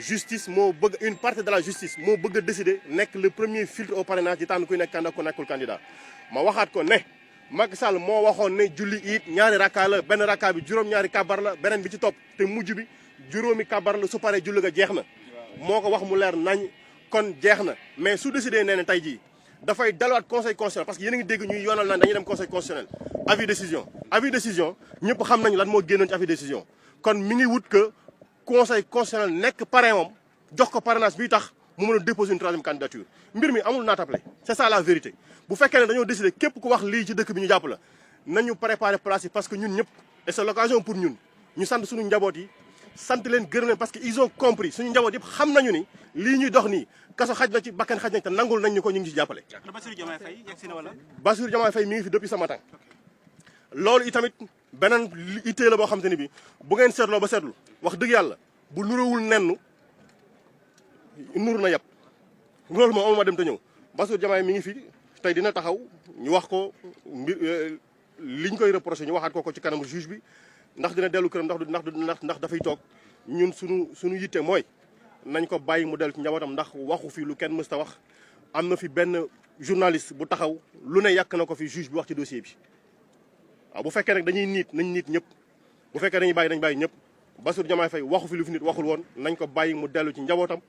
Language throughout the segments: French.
justice une partie de la justice moo bëgg a décider nekk le premier filtre au parrainage di tànn kuy nekk candidat ku nekkul candidat ma waxaat ko ne Macky Sall moo waxoon ne julli it ñaari rakkaa la benn rakkaa bi juróom-ñaari kabar la beneen bi ci topp te mujj bi juróomi kabar la su paree julli ga jeex na moo ko wax mu leer nañ kon jeex na mais su décidé nee na tey jii dafay dalwaat conseil constitutionnel parce que yéen a ngi dégg ñuy yoonal naan dañuy dem conseil constitutionnel avis décision ñëpp xam nañ lan moo génnoon ci avis décision kon mi ngi wut que conseil constitutionnel nekk parrain moom jox ko parrainage bi tax mu mën a déposer une troisième candidature mbir mi amul naatable c'est ça la vérité bu fekkee ne dañoo décider képp ku wax lii ci dëkk bi ñu jàpp la nañu préparer place yi parce que ñun ñëpp et c'est l'occasion pour ñun ñu sant suñu njaboot yi sant leen gërëm leen parce que ils ont compris suñu njaboot yëpp xam nañu ni lii ñuy dox nii kaso xaj na ci bakkan xaj na te nangul nañ ñu ko ñu ngi ci jàppale. Bassirou Diomaye Faye yegg si na wala. Bassirou Diomaye Faye mi ngi fi depuis ce matin loolu itamit beneen ittee la boo xam te ni bi bu ngeen seetloo ba seetlu wax dëgg yàlla bu nuróowul nennu nur na yàpp loolu moom amuma dem te ñëw Bassirou Diomaye mi ngi fi tey dina taxaw ñu wax ko mbir liñ koy reproché ñu waxaat ko ci kanamu juge bi ndax dina dellu këram ndax dafay toog ñun suñu yitte mooy nañ ko bàyyi mu dellu ci njabootam ndax waxu fi lu kenn mësta wax am na fi benn journaliste bu taxaw lu ne yàq na ko fi juge bi wax ci dossier bi waaw bu fekkee nag dañuy nañ nit ñëpp bu fekkee dañuy bàyyi dañ bàyyi ñëpp Bassirou Diomaye Faye waxu fi lu fi nit waxul woon nañ ko bàyyi mu dellu ci njabootam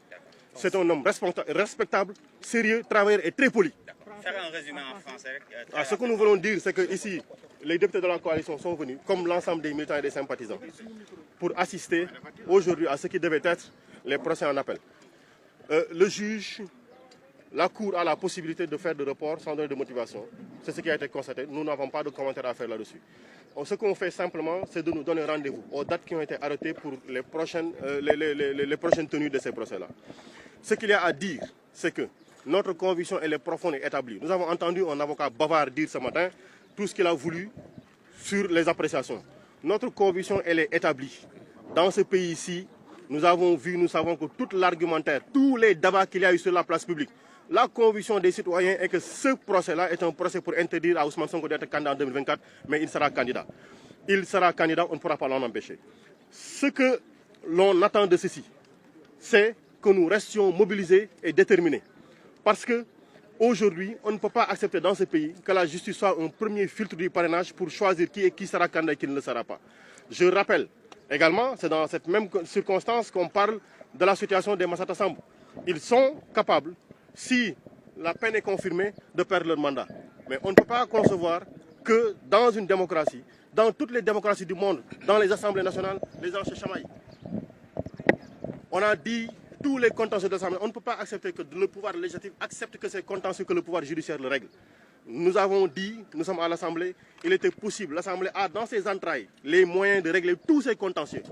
c'est un homme respectable sérieux travailleur et très poli. Faire un résumé en français. Ce que nous voulons dire, c'est que ici, les députés de la coalition sont venus, comme l'ensemble des militants et des sympathisants, pour assister aujourd'hui à ce qui devait être les procès en appel. Le juge, la Cour a la possibilité de faire des reports sans donner de motivation. C'est ce qui a été constaté. Nous n'avons pas de commentaires à faire là-dessus. Ce qu'on fait simplement, c'est de nous donner rendez-vous aux dates qui ont été arrêtées pour les prochaines tenues de ces procès-là. Ce qu'il y a à dire, c'est que notre conviction, elle est profonde et établie. Nous avons entendu un avocat bavard dire ce matin tout ce qu'il a voulu sur les appréciations. Notre conviction, elle est établie. Dans ce pays-ci, nous avons vu, nous savons que tout l'argumentaire, tous les débats qu'il y a eu sur la place publique, la conviction des citoyens est que ce procès-là est un procès pour interdire à Ousmane Sonko d'être candidat en 2024, mais il sera candidat. Il sera candidat, on ne pourra pas l'en empêcher. Ce que l'on attend de ceci, c'est que nous restions mobilisés et déterminés. Parce que aujourd'hui, on ne peut pas accepter dans ce pays que la justice soit un premier filtre du parrainage pour choisir qui sera candidat et qui ne le sera pas. Je rappelle également, c'est dans cette même circonstance qu'on parle de la situation des Massata Samb. Ils sont capables, si la peine est confirmée, de perdre leur mandat. Mais on ne peut pas concevoir que dans une démocratie, dans toutes les démocraties du monde, dans les assemblées nationales, les gens se chamaillent. On a dit tous les contentieux de l'Assemblée. On ne peut pas accepter que le pouvoir législatif accepte que c'est contentieux que le pouvoir judiciaire le règle. Nous avons dit, nous sommes à l'Assemblée, il était possible. L'Assemblée a dans ses entrailles les moyens de régler tous ces contentieux.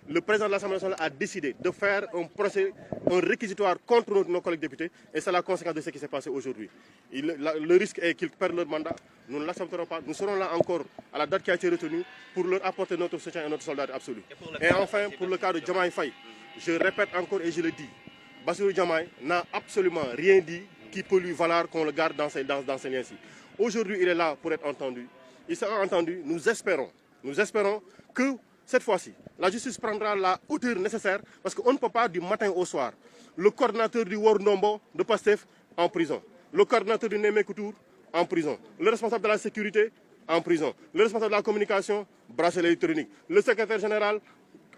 Le président de l'Assemblée nationale a décidé de faire un procès, un réquisitoire contre nos collègues députés et c'est la conséquence de ce qui s'est passé aujourd'hui. Le risque est qu'ils perdent leur mandat. Nous ne l'accepterons pas. Nous serons là encore à la date qui a été retenue pour leur apporter notre soutien et notre solidarité absolue. Et enfin, pour le cas de Diomaye Faye, je répète encore et je le dis, Bassirou Diomaye n'a absolument rien dit qui peut lui valoir qu'on le garde dans ces liens-ci. Aujourd'hui, il est là pour être entendu. Il sera entendu. Nous espérons que cette fois-ci, la justice prendra la hauteur nécessaire parce qu'on ne peut pas du matin au soir. Le coordinateur du War Ndombo de PASTEF en prison. Le coordinateur du Némé Couture en prison. Le responsable de la sécurité en prison. Le responsable de la communication, bracelet électronique. Le secrétaire général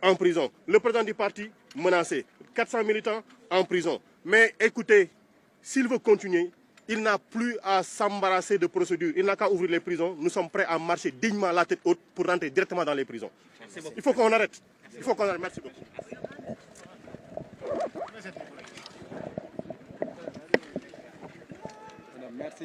en prison. Le président du parti menacé. 400 militants en prison. Mais écoutez, s'il veut continuer, il n'a plus à s'embarrasser de procédures. Il n'a qu'à ouvrir les prisons. Nous sommes prêts à marcher dignement la tête haute pour rentrer directement dans les prisons. Il faut qu'on arrête. Il faut qu'on arrête. Merci beaucoup.